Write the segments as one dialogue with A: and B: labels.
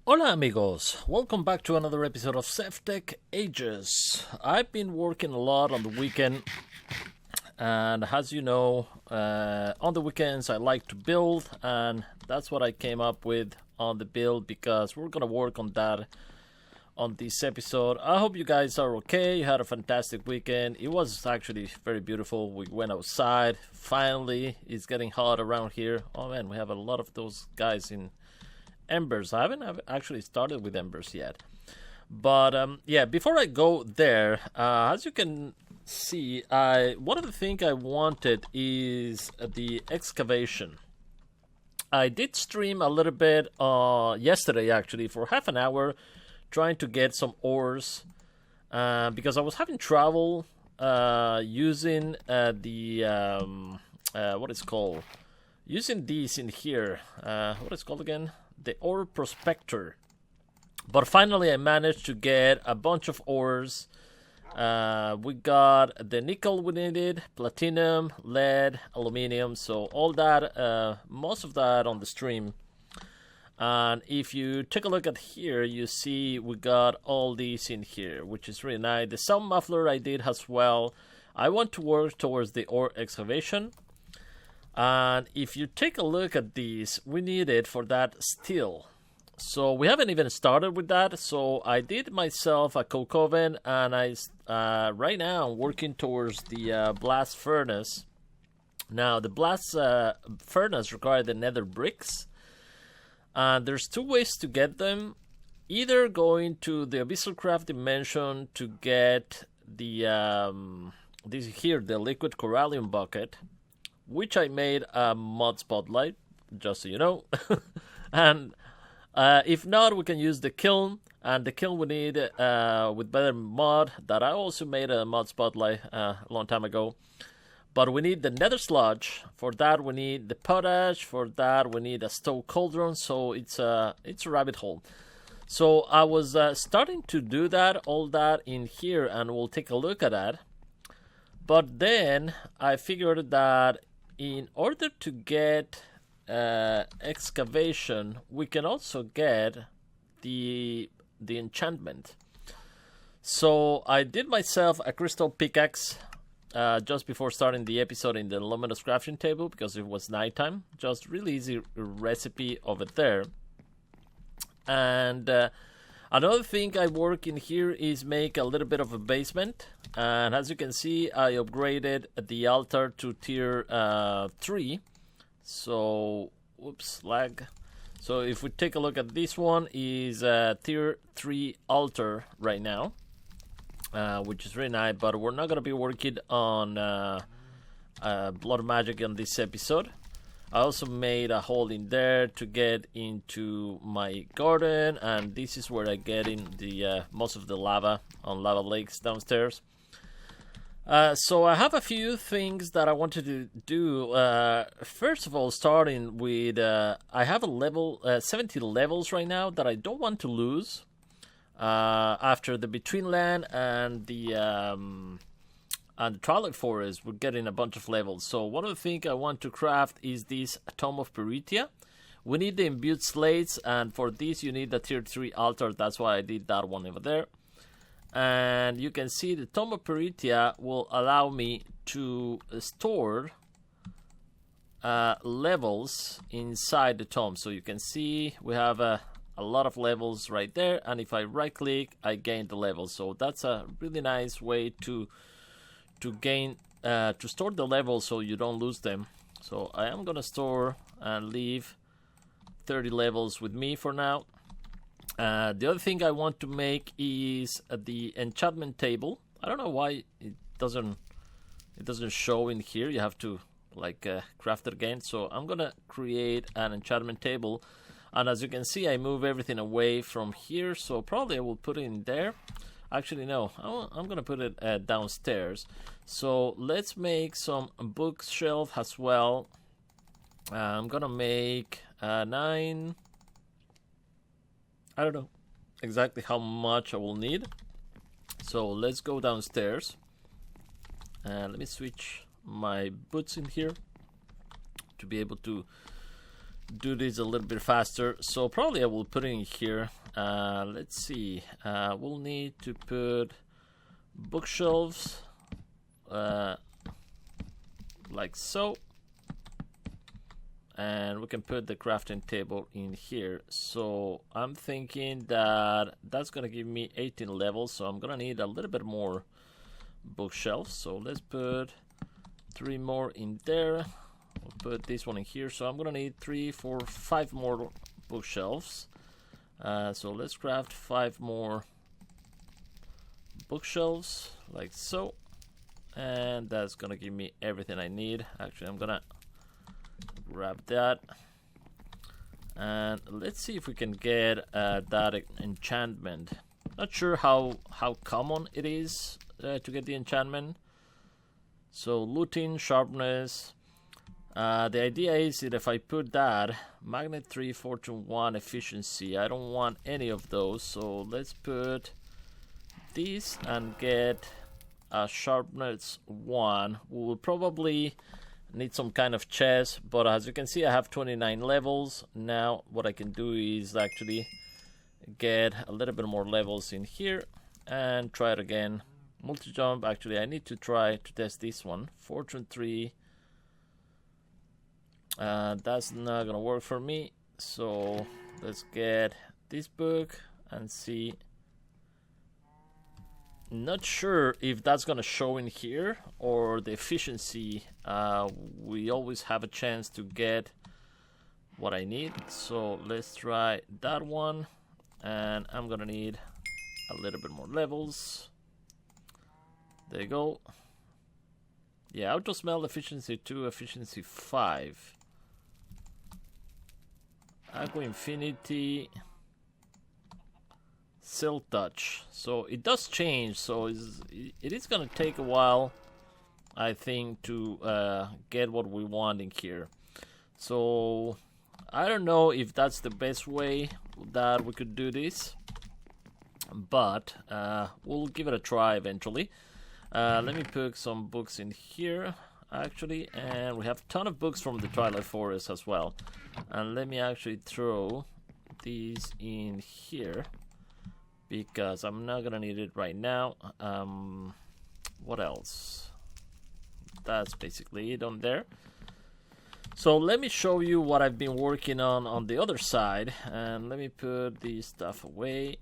A: Hola amigos, welcome back to another episode of SevTech Ages. I've been working a lot on the weekend, and as you know, on the weekends I like to build, and that's what I came up with on the build because we're gonna work on that on this episode. I hope you guys are okay. You had a fantastic weekend. It was actually very beautiful. We went outside. Finally, it's getting hot around here. Oh man, we have a lot of those guys in embers. I haven't actually started with embers yet, but yeah, before I go there, as you can see, one of the things I wanted is the excavation. I did stream a little bit yesterday actually for half an hour trying to get some ores because I was having trouble using what is called using these in here. What is called again? The ore prospector. But finally I managed to get a bunch of ores. We got the nickel we needed, platinum, lead, aluminium, so all that, most of that on the stream. And if you take a look at here, you see we got all these in here, which is really nice. The sound muffler I did as well. I want to work towards the ore excavation. And if you take a look at these, we need it for that steel. So we haven't even started with that. So I did myself a coke oven, and right now I'm working towards the blast furnace. Now the blast furnace requires the nether bricks. And there's two ways to get them. Either going to the Abyssal Craft dimension to get the the liquid corallium bucket, which I made a mod spotlight, just so you know. And if not, we can use the kiln. And the kiln we need with better mod that I also made a mod spotlight a long time ago. But we need the nether sludge. For that we need the potash. For that we need a stove cauldron. So it's a rabbit hole. So I was starting to do all that in here, and we'll take a look at that. But then I figured that in order to get excavation, we can also get the enchantment. So I did myself a crystal pickaxe just before starting the episode in the luminous crafting table because it was nighttime. Just really easy recipe over there. And another thing I work in here is make a little bit of a basement. And as you can see, I upgraded the altar to tier 3. So, whoops, lag. So if we take a look at this one, is tier 3 altar right now, which is really nice. But we're not gonna be working on blood magic in this episode. I also made a hole in there to get into my garden, and this is where I get in the most of the lava on lava lakes downstairs. So I have a few things that I wanted to do. First of all, starting with I have a level 70 levels right now that I don't want to lose. After the Between Land and the Twilight Forest, we're getting a bunch of levels. So one of the things I want to craft is this Tome of Peritia. We need the imbued slates, and for this you need the tier 3 altar. That's why I did that one over there. And you can see the Tome of Peritia will allow me to store levels inside the tome. So you can see we have a lot of levels right there, and if I right click I gain the levels. So that's a really nice way to gain to store the levels so you don't lose them. So I am gonna store and leave 30 levels with me for now. The other thing I want to make is the enchantment table. I don't know why it doesn't show in here. You have to craft it again. So I'm gonna create an enchantment table, and as you can see I move everything away from here, so probably I will put it in there. Actually no, I'm gonna put it downstairs. So let's make some bookshelf as well. I'm gonna make 9. I don't know exactly how much I will need. So let's go downstairs. And let me switch my boots in here to be able to do this a little bit faster. So probably I will put it in here. Let's see. We'll need to put bookshelves like so. And we can put the crafting table in here. So I'm thinking that that's gonna give me 18 levels, so I'm gonna need a little bit more bookshelves. So let's put 3 more in there. We'll put this one in here. So I'm gonna need 3, 4, 5 more bookshelves. So let's craft 5 more bookshelves like so, and that's gonna give me everything I need. Actually, I'm gonna grab that, and let's see if we can get that enchantment. Not sure how common it is to get the enchantment. So looting, sharpness. The idea is that if I put that magnet 3, fortune 1, efficiency, I don't want any of those. So let's put this and get a sharpness 1. We will probably need some kind of chest, but as you can see, I have 29 levels. Now what I can do is actually get a little bit more levels in here and try it again. Multi-jump. Actually, I need to try to test this one. Fortune 3. That's not gonna work for me, so let's get this book and see. Not sure if that's gonna show in here or the efficiency. We always have a chance to get what I need, so let's try that one, and I'm gonna need a little bit more levels. There you go. Yeah, auto smell efficiency 2, efficiency 5. Aqua Infinity, Silk Touch. So it does change, so it is gonna take a while, I think, to get what we want in here. So I don't know if that's the best way that we could do this, but we'll give it a try eventually. Let me put some books in here actually, and we have a ton of books from the Twilight Forest as well. And let me actually throw these in here because I'm not gonna need it right now. What else? That's basically it on there. So let me show you what I've been working on the other side, and let me put this stuff away.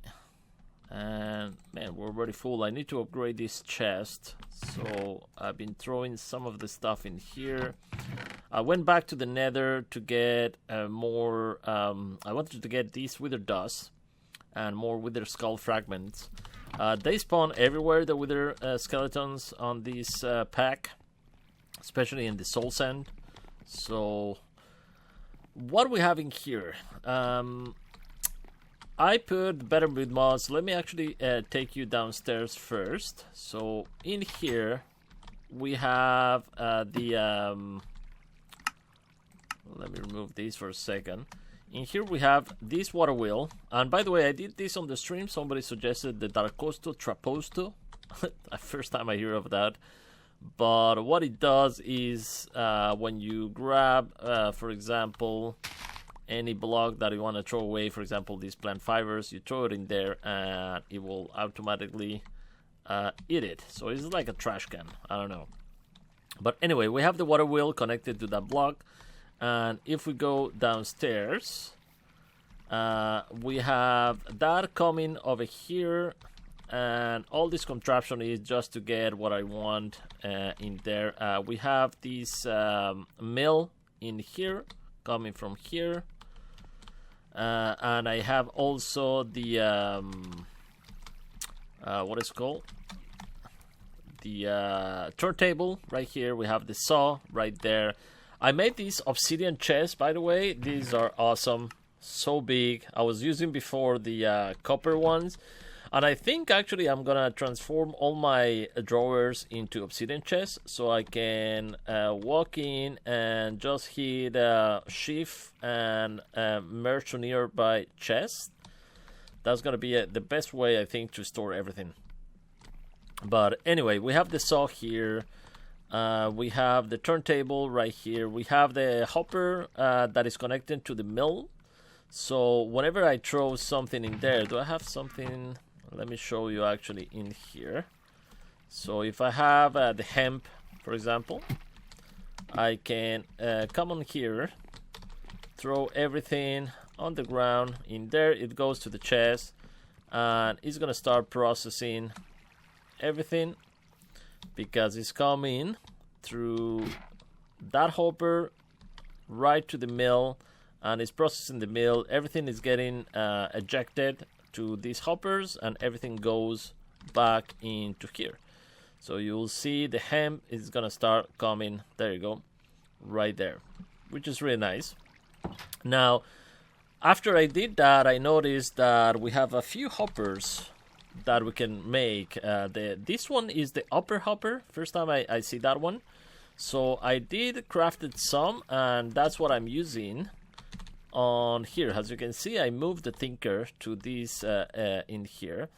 A: And man, we're already full. I need to upgrade this chest, so I've been throwing some of the stuff in here. I went back to the Nether to get more. I wanted to get these wither dust and more wither skull fragments. They spawn everywhere, the wither skeletons on this pack, especially in the soul sand. So what we have in here, I put better mood mods. Let me actually take you downstairs first. So in here we have let me remove these for a second. In here we have this water wheel, and by the way, I did this on the stream. Somebody suggested the Darkosto Traposto. First time I hear of that. But what it does is when you grab, for example, any block that you want to throw away, for example, these plant fibers, you throw it in there and it will automatically eat it. So it's like a trash can. I don't know. But anyway, we have the water wheel connected to that block. And if we go downstairs, we have that coming over here. And all this contraption is just to get what I want in there. We have this mill in here, coming from here. And I have also the, what is it called? The turntable right here. We have the saw right there. I made these obsidian chests, by the way. These are awesome. So big. I was using before the copper ones. And I think actually I'm gonna transform all my drawers into obsidian chests, so I can walk in and just hit shift and merge to nearby chest. That's gonna be the best way, I think, to store everything. But anyway, we have the saw here. We have the turntable right here. We have the hopper that is connected to the mill. So whenever I throw something in there, do I have something? Let me show you actually in here. So if I have the hemp, for example, I can come on here, throw everything on the ground. In there it goes to the chest, and it's gonna start processing everything because it's coming through that hopper right to the mill, and it's processing the mill. Everything is getting ejected to these hoppers, and everything goes back into here. So you'll see the hemp is gonna start coming. There you go, right there, which is really nice. Now, after I did that, I noticed that we have a few hoppers that we can make. This one is the upper hopper. First time I see that one. So I did crafted some, and that's what I'm using on here. As you can see, I moved the thinker to this in here.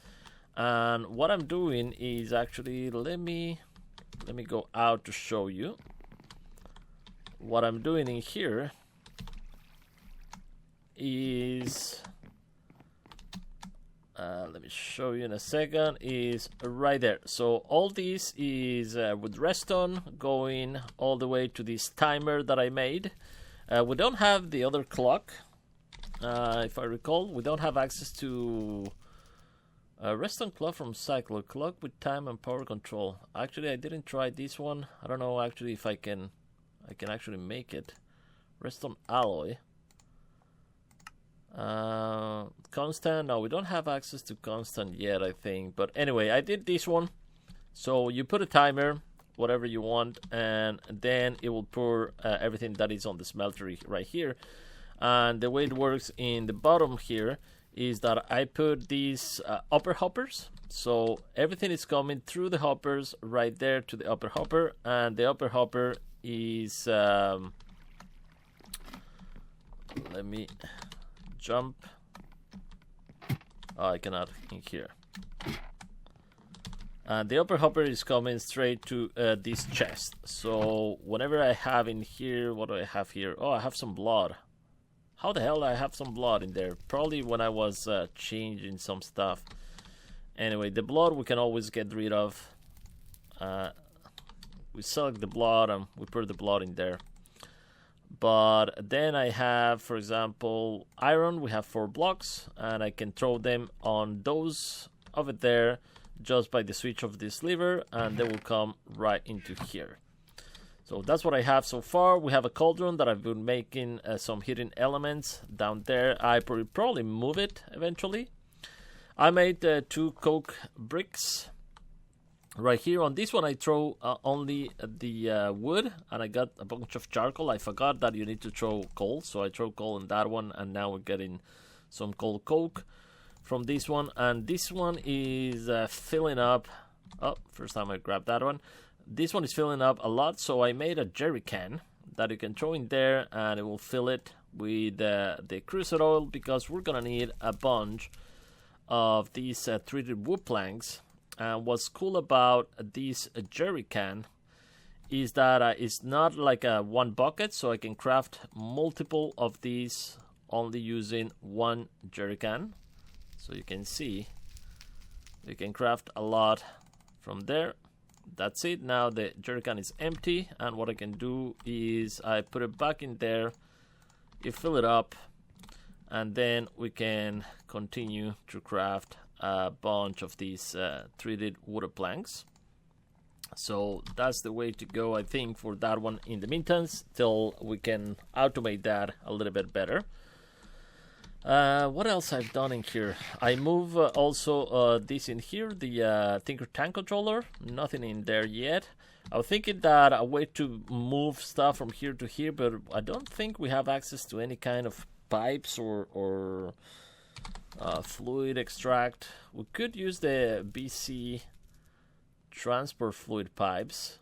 A: And what I'm doing is actually, let me go out to show you. What I'm doing in here is, let me show you in a second, is right there. So all this is with redstone going all the way to this timer that I made. We don't have the other clock. If I recall, we don't have access to redstone clock from cycle, clock with time and power control. Actually, I didn't try this one. I don't know actually if I can actually make it. Redstone alloy. Constant, no, we don't have access to constant yet, I think. But anyway, I did this one. So you put a timer, whatever you want, and then it will pour everything that is on the smelter right here. And the way it works in the bottom here is that I put these upper hoppers. So everything is coming through the hoppers right there to the upper hopper, and the upper hopper is let me jump. Oh, I cannot in here. And the upper hopper is coming straight to this chest. So whenever I have in here, what do I have here? Oh, I have some blood. How the hell I have some blood in there? Probably when I was changing some stuff. Anyway, the blood we can always get rid of. We select the blood and we put the blood in there. But then I have, for example, iron. We have 4 blocks, and I can throw them on those over there just by the switch of this lever, and they will come right into here. So that's what I have so far. We have a cauldron that I've been making some hidden elements down there. I probably move it eventually. I made 2 coke bricks right here. On this one I throw only the wood, and I got a bunch of charcoal. I forgot that you need to throw coal, so I throw coal in that one, and now we're getting some coal coke from this one. And this one is filling up. Oh, first time I grabbed that one. This one is filling up a lot, so I made a jerry can that you can throw in there, and it will fill it with the crucible oil, because we're gonna need a bunch of these treated wood planks. And what's cool about this jerry can is that it's not like a one bucket, so I can craft multiple of these only using one jerry can. So you can see you can craft a lot from there. That's it. Now the jerry can is empty, and what I can do is I put it back in there, you fill it up, and then we can continue to craft a bunch of these treated water planks. So that's the way to go, I think, for that one in the meantime, till we can automate that a little bit better. What else I've done in here? I move also this in here, the Tinker Tank controller. Nothing in there yet. I was thinking that a way to move stuff from here to here, but I don't think we have access to any kind of pipes or fluid extract. We could use the BC transport fluid pipes.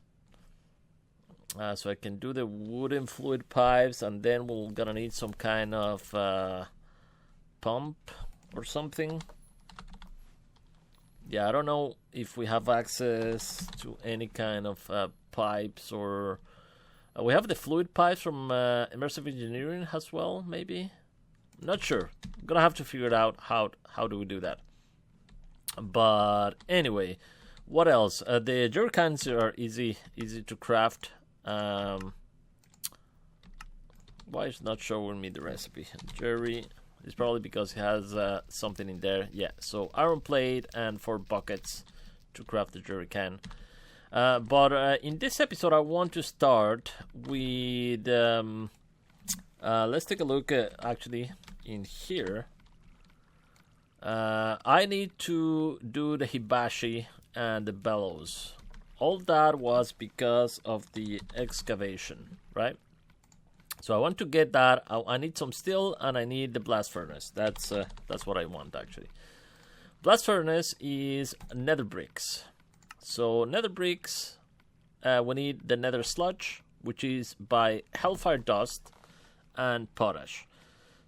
A: So I can do the wooden fluid pipes, and then we're gonna need some kind of pump or something. Yeah, I don't know if we have access to any kind of pipes, or we have the fluid pipes from immersive engineering as well, maybe. Not sure. I'm gonna have to figure it out. How do we do that? But anyway, what else? The jerry cans are easy to craft. Why is not showing me the recipe? Jerry. It's probably because it has something in there. Yeah, so iron plate and 4 buckets to craft the jerry can. But in this episode, I want to start with... let's take a look at, actually, in here. I need to do the hibachi and the bellows. All that was because of the excavation, right? So I want to get that. I need some steel and I need the blast furnace. That's what I want, actually. Blast furnace is nether bricks. So nether bricks, we need the nether sludge, which is by hellfire dust and potash.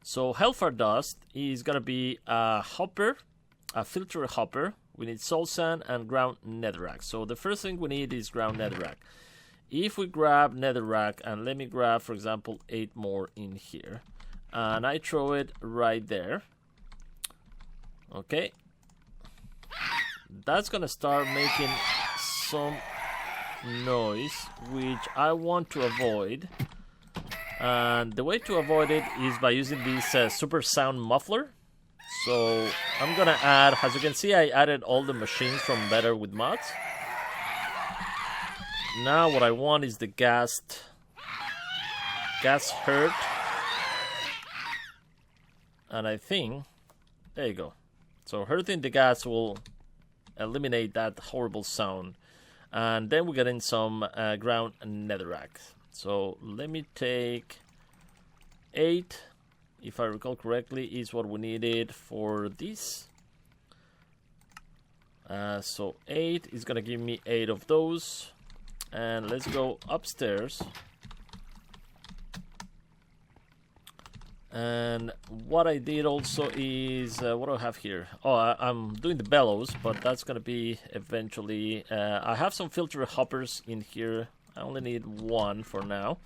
A: So hellfire dust is gonna be a hopper, a filter hopper. We need soul sand and ground netherrack. So the first thing we need is ground netherrack. If we grab netherrack, and let me grab, for example, 8 more in here, and I throw it right there. Okay, that's gonna start making some noise, which I want to avoid. And the way to avoid it is by using this super sound muffler. So I'm gonna add, as you can see, I added all the machines from Better with Mods. Now what I want is the gas hurt. And I think, there you go. So hurting the gas will eliminate that horrible sound. And then we get in some ground netherrack. So let me take 8, if I recall correctly, is what we needed for this. So 8 is gonna give me 8 of those. And let's go upstairs. And what I did also is, what do I have here? Oh, I'm doing the bellows, but that's gonna be eventually. I have some filter hoppers in here. I only need 1 for now.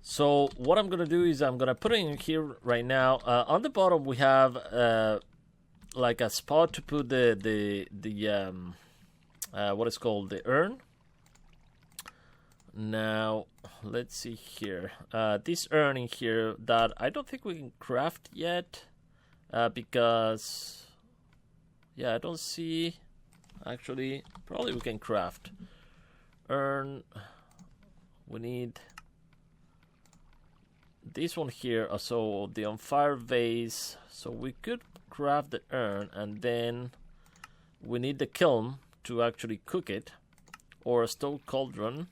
A: So what I'm gonna do is I'm gonna put it in here right now. On the bottom we have like a spot to put the what is called the urn. Now let's see here. This urn in here that I don't think we can craft yet, because yeah, I don't see. Actually, probably we can craft urn. We need this one here. So the on fire vase. So we could craft the urn, and then we need the kiln to actually cook it, or a stone cauldron.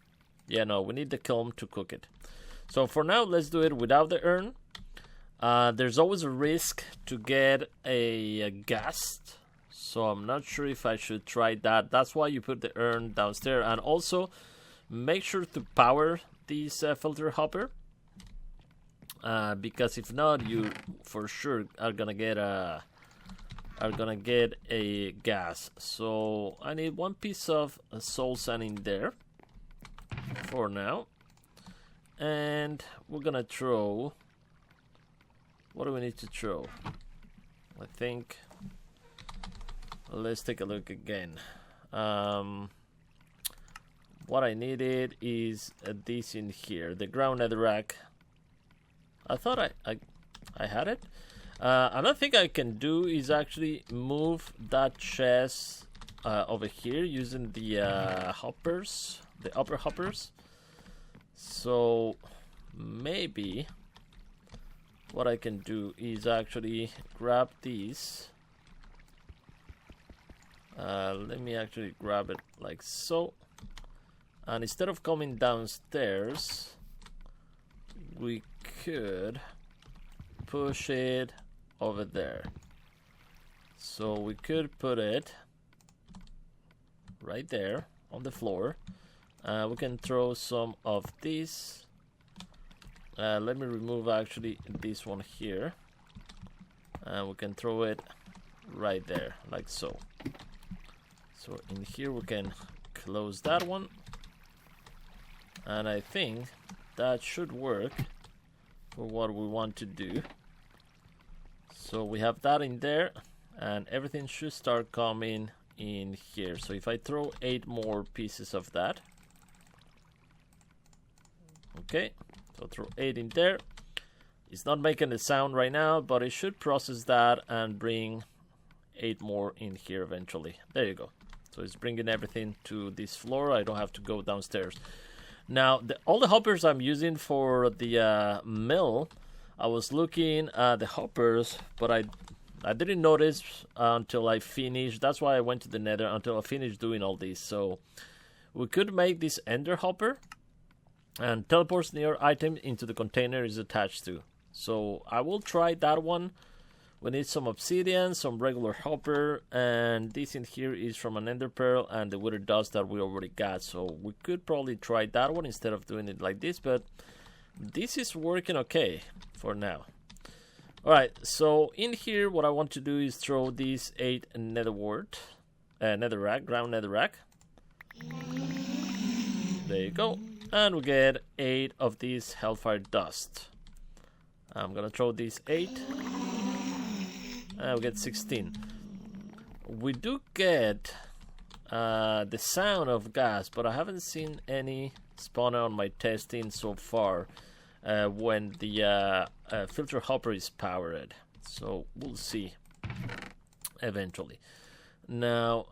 A: Yeah, no, we need the kiln to cook it. So for now, let's do it without the urn. There's always a risk to get a ghast, so I'm not sure if I should try that. That's why you put the urn downstairs. And also, make sure to power this filter hopper, because if not, you for sure are gonna get a gas. So I need 1 piece of soul sand in there for now, and we're gonna throw. What do we need to throw? I think, let's take a look again. What I needed is this in here, the ground netherrack. I thought I had it. Another thing I can do is actually move that chest over here using the hoppers, the upper hoppers. So maybe what I can do is actually grab these. Let me actually grab it like so. And instead of coming downstairs, we could push it over there. So we could put it right there on the floor. We can throw some of these. Let me remove actually this one here. And we can throw it right there, like so. So in here we can close that one. And I think that should work for what we want to do. So we have that in there, and everything should start coming in here. So if I throw 8 more pieces of that. Okay, so throw 8 in there. It's not making the sound right now, but it should process that and bring 8 more in here eventually. There you go. So it's bringing everything to this floor. I don't have to go downstairs. Now, all the hoppers I'm using for the mill, I was looking at the hoppers, but I didn't notice until I finished. That's why I went to the Nether, until I finished doing all this. So we could make this ender hopper, and teleports near item into the container is attached to. So I will try that one. We need some obsidian, some regular hopper, and this in here is from an ender pearl and the wither dust that we already got. So we could probably try that one instead of doing it like this, but this is working okay for now. Alright, so in here what I want to do is throw these 8 netherrack, ground netherrack. There you go. And we get 8 of these hellfire dust. I'm gonna throw these 8. And we get 16. We do get the sound of gas, but I haven't seen any spawner on my testing so far when the filter hopper is powered. So we'll see eventually. Now,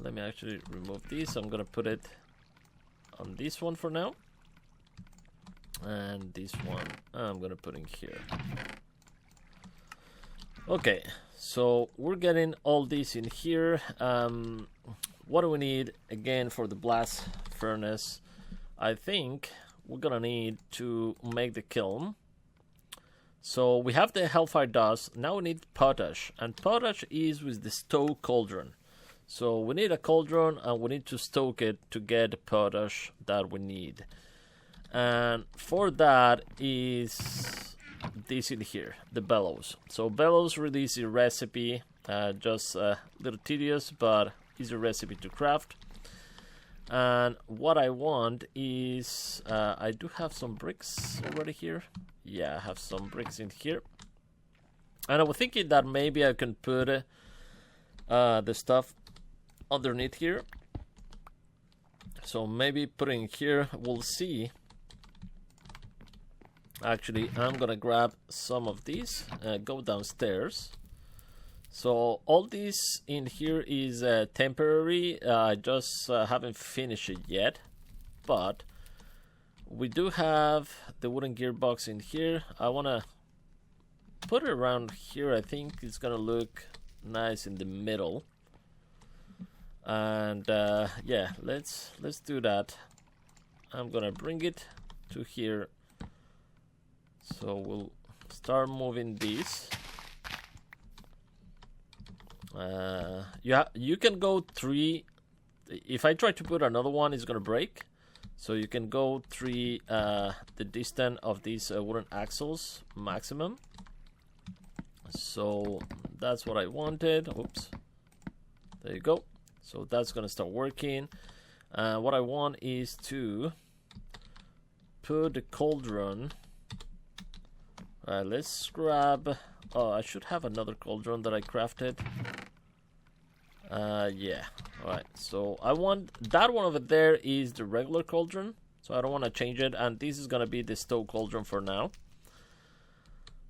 A: let me actually remove this. I'm gonna put it on this one for now. And this one I'm gonna put in here. Okay, so we're getting all these in here. What do we need again for the blast furnace? I think we're gonna need to make the kiln. So we have the hellfire dust. Now we need potash, and potash is with the stoke cauldron. So we need a cauldron and we need to stoke it to get the potash that we need. And for that is this in here, the bellows. So bellows really is a recipe, just a little tedious, but is a recipe to craft. And what I want is, I do have some bricks already here. Yeah, I have some bricks in here. And I was thinking that maybe I can put the stuff underneath here. So maybe putting here, we'll see. Actually, I'm gonna grab some of these, go downstairs. So all this in here is temporary. I just haven't finished it yet, but we do have the wooden gearbox in here. I wanna put it around here. I think it's gonna look nice in the middle. And yeah, let's do that. I'm gonna bring it to here. So we'll start moving these. You can go 3. If I try to put another one, it's gonna break. So you can go 3 the distance of these wooden axles maximum. So that's what I wanted. Oops. There you go. So that's gonna start working. What I want is to put the cauldron. Let's grab. Oh, I should have another cauldron that I crafted. Yeah. Alright, so I want that one over there is the regular cauldron. So I don't want to change it. And this is going to be the stove cauldron for now.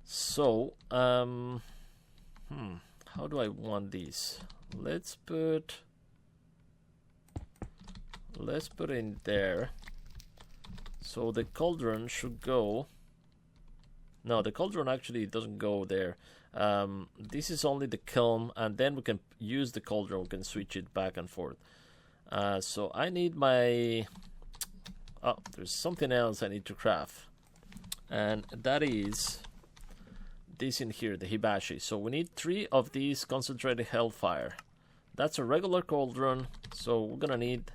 A: So, how do I want these? Let's put in there. So the cauldron should go. No, the cauldron actually doesn't go there. This is only the kiln, and then we can use the cauldron. We can switch it back and forth. So I need my. Oh, there's something else I need to craft, and that is this in here, the hibachi. So we need 3 of these concentrated hellfire. That's a regular cauldron, so we're gonna need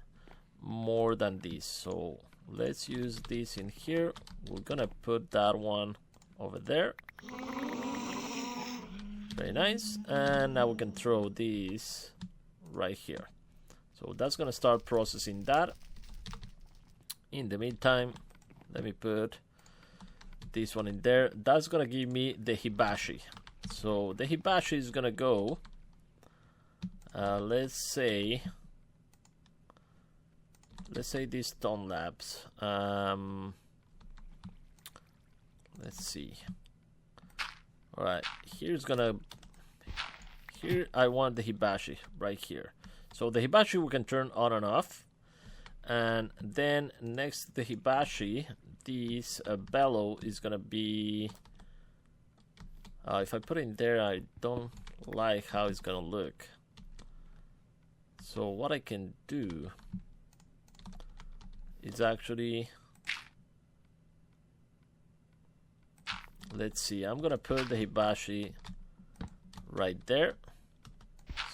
A: more than these. So let's use this in here. We're gonna put that one over there. Very nice. And now we can throw these right here. So that's gonna start processing that. In the meantime, let me put this one in there. That's gonna give me the hibachi. So the hibachi is gonna go, let's say these stone labs. Let's see. All right, here I want the hibachi right here. So the hibachi we can turn on and off, and then next to the hibachi, this bellow is gonna be. If I put it in there, I don't like how it's gonna look. So what I can do is actually, let's see, I'm gonna put the hibachi right there.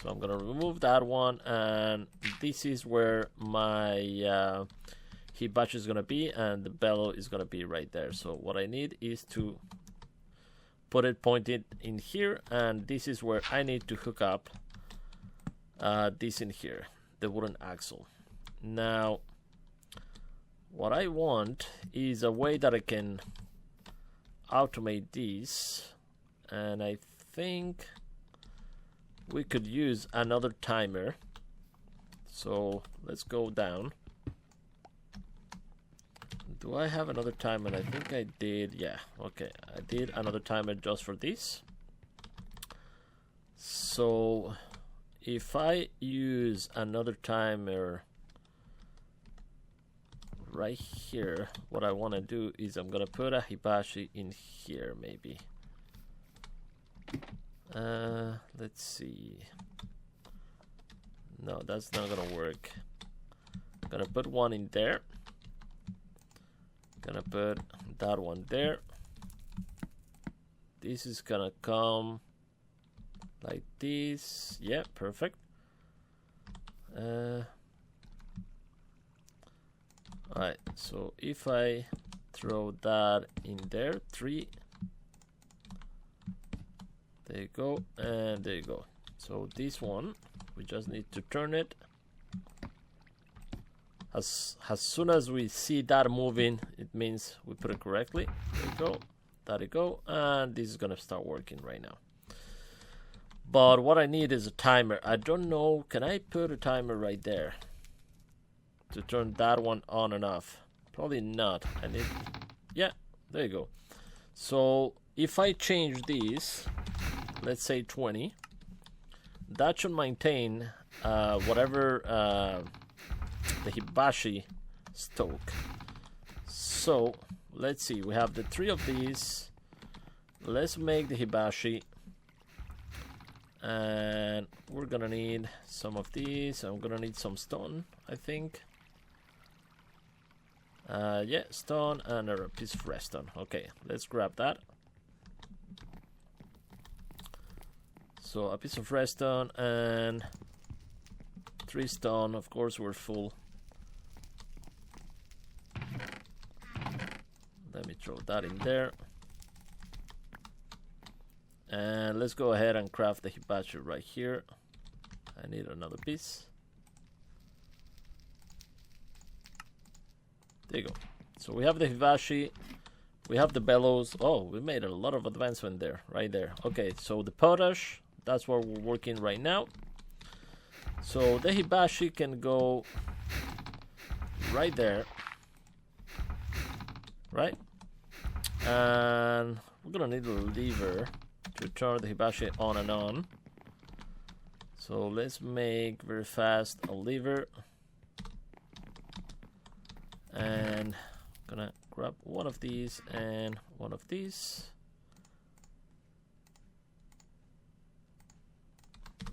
A: So I'm gonna remove that one, and this is where my hibachi is gonna be, and the bellow is gonna be right there. So what I need is to put it pointed in here, and this is where I need to hook up this in here, the wooden axle. Now what I want is a way that I can automate these, and I think we could use another timer. So let's go down. Do I have another timer? I think I did. Yeah, okay, I did another timer just for this. So if I use another timer right here, what I want to do is I'm gonna put a hibachi in here maybe. Let's see. No, that's not gonna work. I'm gonna put one in there. Gonna put that one there. This is gonna come like this. Yeah, perfect. Alright, so if I throw that in there, 3, there you go, and there you go. So this one, we just need to turn it. As soon as we see that moving, it means we put it correctly. There you go, there you go, and this is gonna start working right now. But what I need is a timer. I don't know, can I put a timer right there to turn that one on and off? Probably not. I need, yeah, there you go. So if I change these, let's say 20, that should maintain whatever the hibachi stoke. So let's see, we have the 3 of these. Let's make the hibachi, and we're gonna need some of these. I'm gonna need some stone, I think. Yeah, stone and a piece of redstone. Okay, let's grab that. So a piece of redstone and 3 stone. Of course, we're full. Let me throw that in there. And let's go ahead and craft the hibachi right here. I need another piece. There you go. So we have the hibachi, we have the bellows. Oh, we made a lot of advancement there, right there. Okay, so the potash, that's where we're working right now. So the hibachi can go right there, right? And we're gonna need a lever to turn the hibachi on and on. So let's make very fast a lever. And I'm gonna grab one of these and one of these.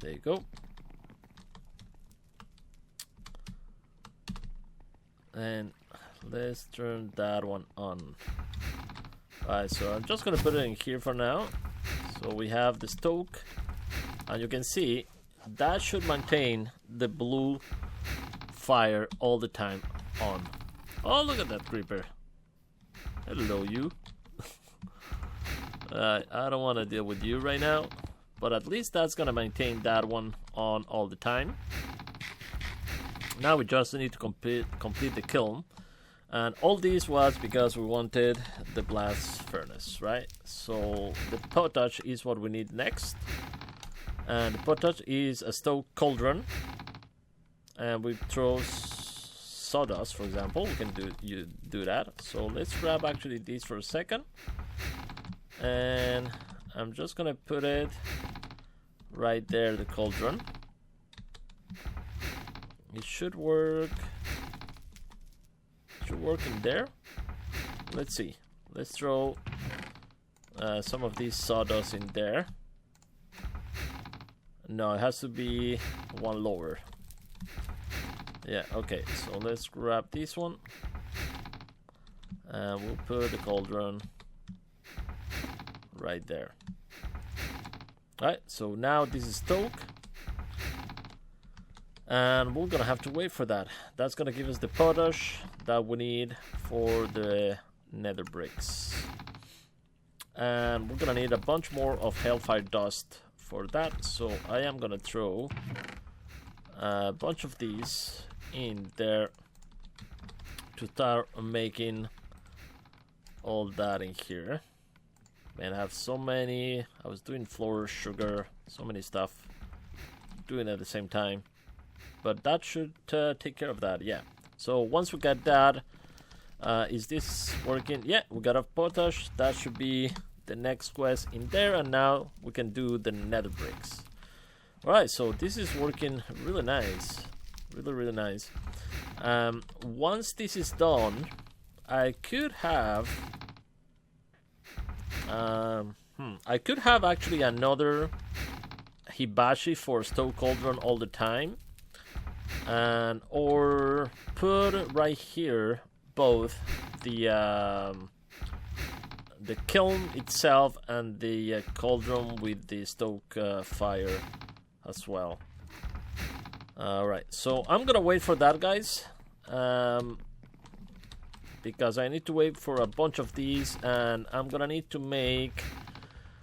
A: There you go. And let's turn that one on. Alright, so I'm just gonna put it in here for now. So we have the stoke, and you can see that should maintain the blue fire all the time on. Oh, look at that creeper. Hello, you. I don't want to deal with you right now, but at least that's gonna maintain that one on all the time. Now we just need to complete the kiln, And all this was because we wanted the blast furnace, right? So the potage is what we need next. And the potage is a stove cauldron. And we throw sawdust, for example. We can do that. So let's grab actually this for a second. And I'm just gonna put it right there, the cauldron. It should work. Should work in there. Let's see. Let's throw some of these sawdust in there. No, it has to be one lower. Yeah, okay. So let's grab this one. And we'll put the cauldron right there. Alright, so now this is stoked. And we're gonna have to wait for that. That's gonna give us the potash that we need for the nether bricks. And we're gonna need a bunch more of hellfire dust for that. So I am gonna throw a bunch of these in there to start making all that in here. Man, I have so many. I was doing flour, sugar, so many stuff, doing it at the same time. But that should take care of that, yeah. So once we get that, is this working? Yeah, we got a potash. That should be the next quest in there. And now we can do the nether bricks. Alright, so this is working really nice. Really, really nice. Once this is done, I could have... I could have actually another hibachi for stove cauldron all the time. And or put right here both the kiln itself and the cauldron with the stoke fire as well. Alright, so I'm gonna wait for that, guys, because I need to wait for a bunch of these, and I'm gonna need to make,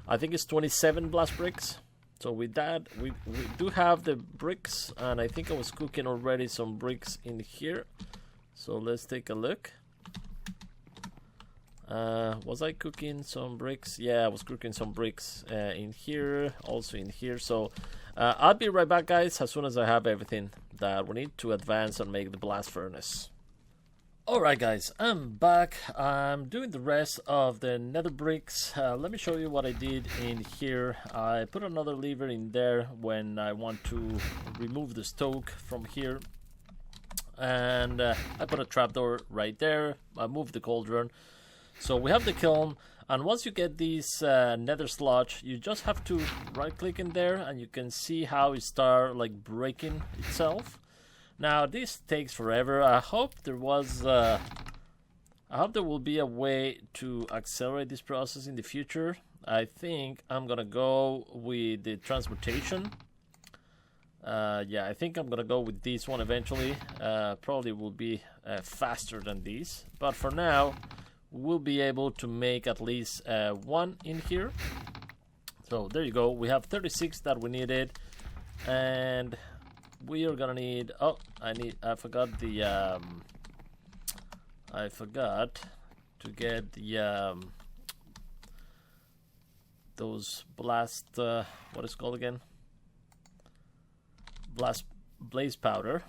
A: I think it's 27 blast bricks. So with that, we do have the bricks, and I think I was cooking already some bricks in here. So let's take a look. Was I cooking some bricks? Yeah, I was cooking some bricks in here, also in here. So I'll be right back, guys, as soon as I have everything that we need to advance and make the blast furnace. Alright, guys, I'm back. I'm doing the rest of the nether bricks. Let me show you what I did in here. I put another lever in there when I want to remove the stoke from here. And I put a trapdoor right there. I moved the cauldron. So we have the kiln. And once you get this nether sludge, you just have to right click in there and you can see how it starts like breaking itself. Now this takes forever. I hope there was I hope there will be a way to accelerate this process in the future. I think I'm gonna go with the transportation. Yeah, I think I'm gonna go with this one eventually. Probably will be faster than this, but for now we'll be able to make at least one in here. So there you go. We have 36 that we needed, and we are gonna need, oh, I forgot the I forgot to get the those blast what is it called again, blaze powder.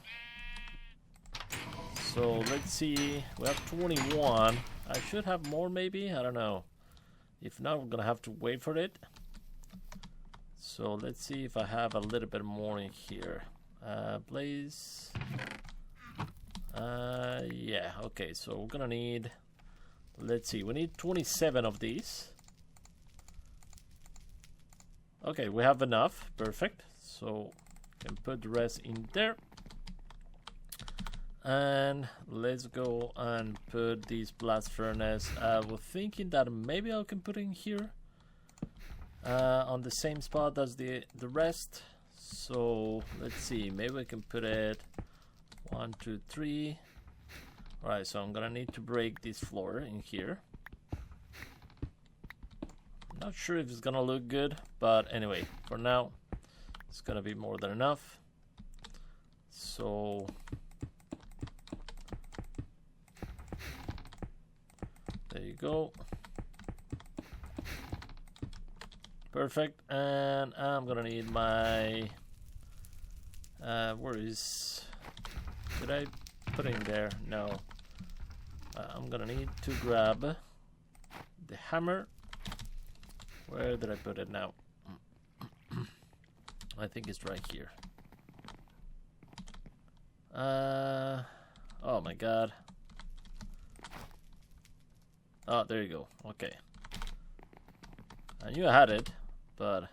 A: So let's see, we have 21. I should have more, maybe, I don't know. If not, we're gonna have to wait for it. So let's see if I have a little bit more in here. Blaze. Yeah, okay, so we're gonna need, let's see, we need 27 of these. Okay, we have enough, perfect. So can put the rest in there. And let's go and put this blast furnace. I was thinking that maybe I can put it in here, on the same spot as the rest. So let's see, maybe I can put it 1, 2, 3. Alright, so I'm gonna need to break this floor in here. Not sure if it's gonna look good, but anyway, for now it's gonna be more than enough. There you go. Perfect. And I'm gonna need my where is, did I put it in there? No. I'm gonna need to grab the hammer. Where did I put it now? I think it's right here. Oh my god. Oh, there you go. Okay. I knew I had it, but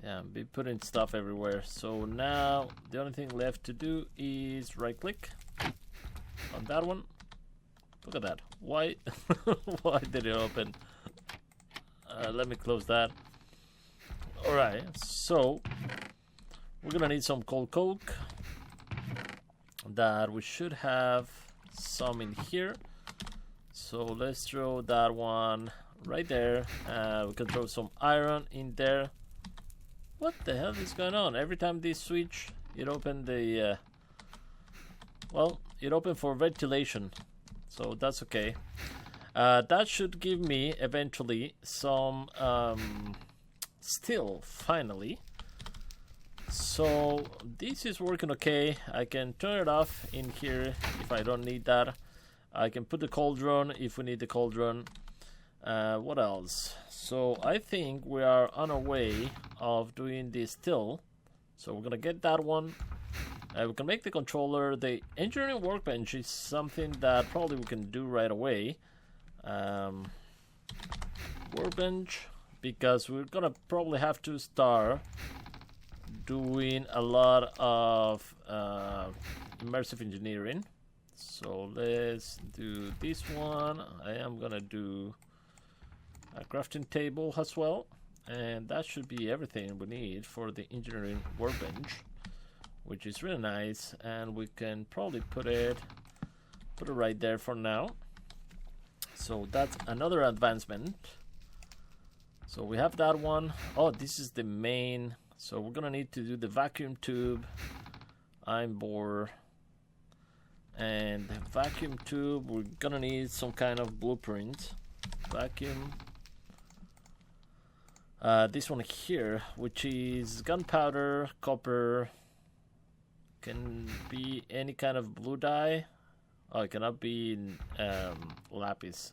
A: yeah, I'll be putting stuff everywhere. So now the only thing left to do is right click on that one. Look at that. Why why did it open? Let me close that. Alright, so we're gonna need some cold coke that we should have some in here. So let's throw that one right there. We can throw some iron in there. What the hell is going on? Every time this switch, it opened the well, it opened for ventilation, so that's okay. That should give me eventually some steel finally. So this is working okay. I can turn it off in here if I don't need that. I can put the cauldron if we need the cauldron. What else? So I think we are on our way of doing this steel. So we're gonna get that one. We can make the controller. The engineering workbench is something that probably we can do right away. Workbench, because we're gonna probably have to start doing a lot of immersive engineering. So let's do this one. I am gonna do a crafting table as well, and that should be everything we need for the engineering workbench, which is really nice. And we can probably put it right there for now. So that's another advancement. So we have that one. Oh, this is the main. So we're gonna need to do the vacuum tube, iron bore, and the vacuum tube. We're gonna need some kind of blueprint. Vacuum. This one here, which is gunpowder, copper. Can be any kind of blue dye. Oh, it cannot be lapis.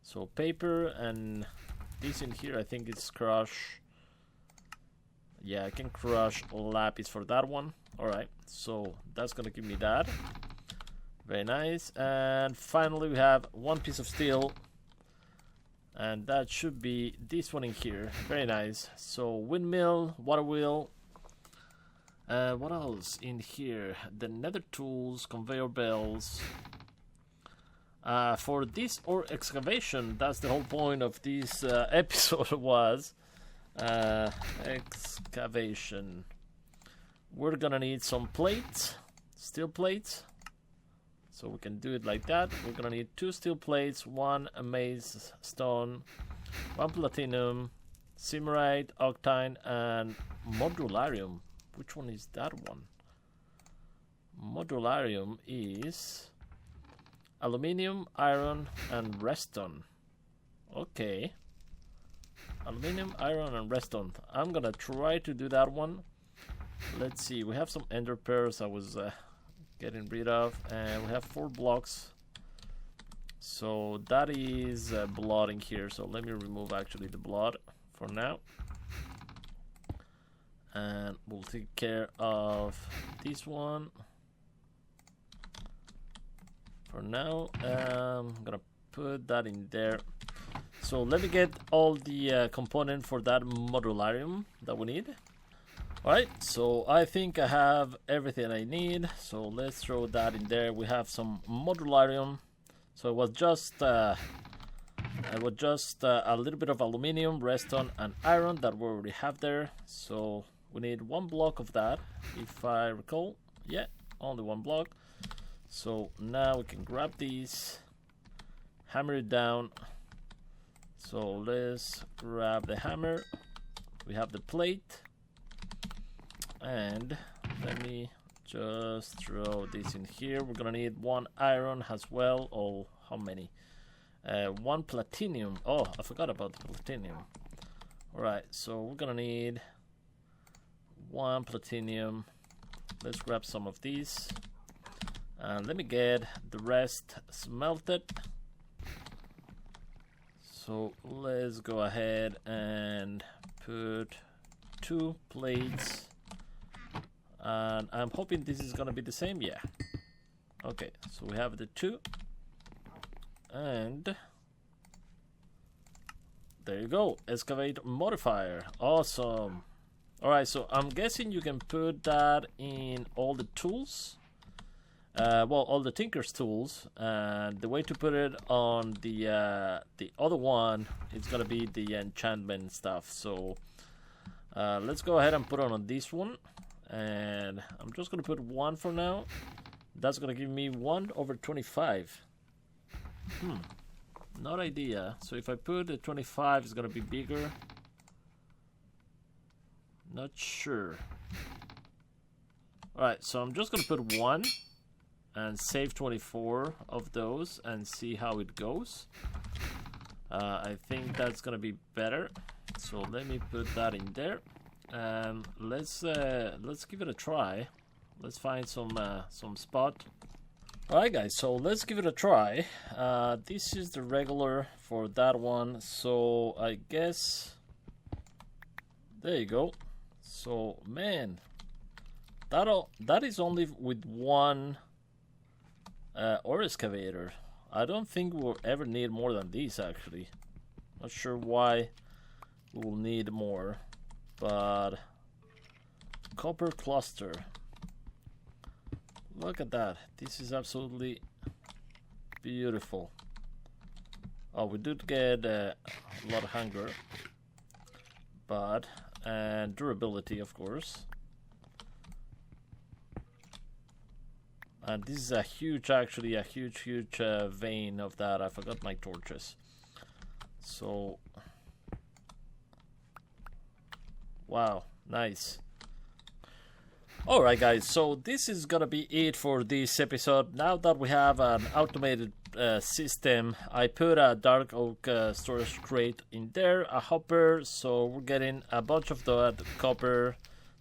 A: So paper, and this in here I think it's crush. Yeah, I can crush lapis for that one. Alright, so that's gonna give me that. Very nice. And finally we have one piece of steel, and that should be this one in here. Very nice. So windmill, water wheel. What else in here? The nether tools, conveyor belts. For this or excavation, that's the whole point of this episode was excavation. We're gonna need some plates, steel plates, so we can do it like that. We're gonna need 2 steel plates, 1 amaze stone, 1 platinum, simmerite, octine, and modularium. Which one is that one? Modularium is aluminium, iron, and redstone. Okay. Aluminium, iron, and redstone. I'm gonna try to do that one. Let's see. We have some ender pearls I was getting rid of, and we have 4 blocks. So that is blood in here. So let me remove actually the blood for now. And we'll take care of this one for now. I'm gonna put that in there. So let me get all the component for that modularium that we need. Alright, so I think I have everything I need. So let's throw that in there. We have some modularium. So it was just a little bit of aluminium, redstone, and iron that we already have there. So we need 1 block of that, if I recall. Yeah, only 1 block. So now we can grab these, hammer it down. So let's grab the hammer. We have the plate. And let me just throw this in here. We're gonna need 1 iron as well, or how many? 1 platinum. Oh, I forgot about the platinum. Alright, so we're gonna need 1 platinum. Let's grab some of these. And let me get the rest smelted. So let's go ahead and put 2 plates. And I'm hoping this is gonna be the same. Yeah. Okay, so we have the 2. And there you go. Excavate modifier. Awesome. Alright, so I'm guessing you can put that in all the tools. Well, all the Tinker's tools. And the way to put it on the other one is gonna be the enchantment stuff. So let's go ahead and put it on this one. And I'm just gonna put 1 for now. That's gonna give me 1/25. Not idea. So if I put the 25, it's gonna be bigger. Not sure. Alright, so I'm just gonna put 1 and save 24 of those and see how it goes. I think that's gonna be better. So let me put that in there. And let's give it a try. Let's find some spot. Alright guys, so let's give it a try. This is the regular for that one. So I guess there you go. So man, that is only with 1 ore excavator. I don't think we'll ever need more than these actually. Not sure why we will need more, but copper cluster. Look at that. This is absolutely beautiful. Oh, we did get a lot of hunger, but and durability, of course. And this is a huge, actually, a huge vein of that. I forgot my torches. So, wow, nice. Alright guys, so this is gonna be it for this episode. Now that we have an automated system, I put a dark oak storage crate in there, a hopper, so we're getting a bunch of that copper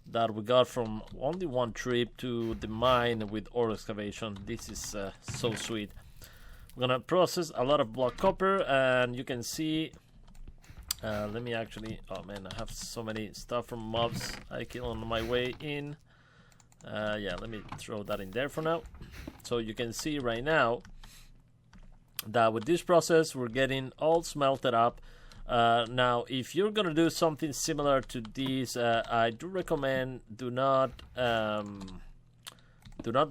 A: that we got from only 1 trip to the mine with ore excavation. This is so sweet. We're gonna process a lot of block copper, and you can see let me actually, oh man, I have so many stuff from mobs I kill on my way in. Yeah, let me throw that in there for now. So you can see right now that with this process we're getting all smelted up. Now if you're gonna do something similar to this, I do recommend do not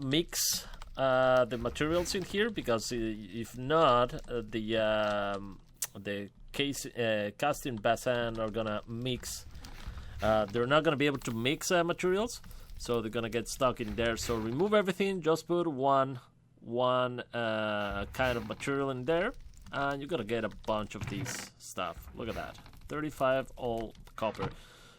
A: mix the materials in here, because if not, the casting basin are gonna mix. They're not gonna be able to mix materials, so they're gonna get stuck in there. So remove everything, just put one kind of material in there, and you're gonna get a bunch of these stuff. Look at that, 35 all copper.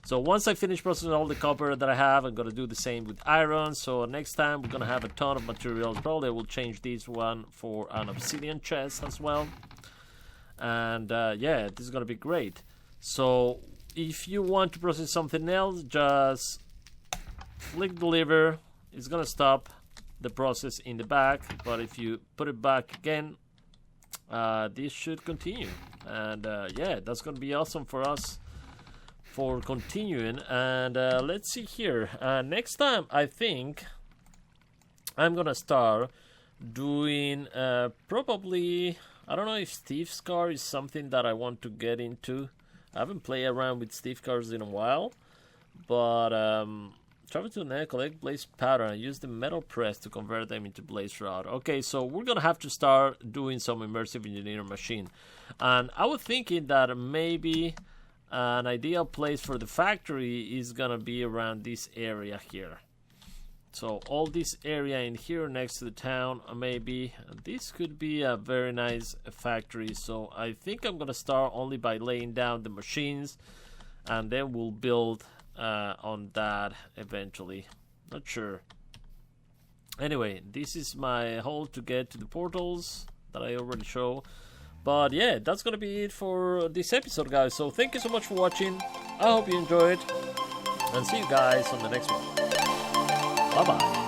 A: So once I finish processing all the copper that I have, I'm gonna do the same with iron. So next time we're gonna have a ton of materials. Probably I will change this one for an obsidian chest as well. And yeah, this is gonna be great. So if you want to process something else, just flick the lever. It's gonna stop the process in the back, but if you put it back again, this should continue. And yeah, that's gonna be awesome for us for continuing. And let's see here, next time I think I'm gonna start doing probably, I don't know if Steve's car is something that I want to get into. I haven't played around with Steve cars in a while, but travel to Nether, collect blaze powder, and use the metal press to convert them into blaze rod. Okay, so we're gonna have to start doing some immersive engineering machine. And I was thinking that maybe an ideal place for the factory is gonna be around this area here. So all this area in here next to the town, maybe this could be a very nice factory. So I think I'm gonna start only by laying down the machines, and then we'll build on that eventually. Not sure. Anyway, this is my hole to get to the portals that I already showed. But yeah, that's gonna be it for this episode, guys. So thank you so much for watching. I hope you enjoyed, and see you guys on the next one. Bye bye.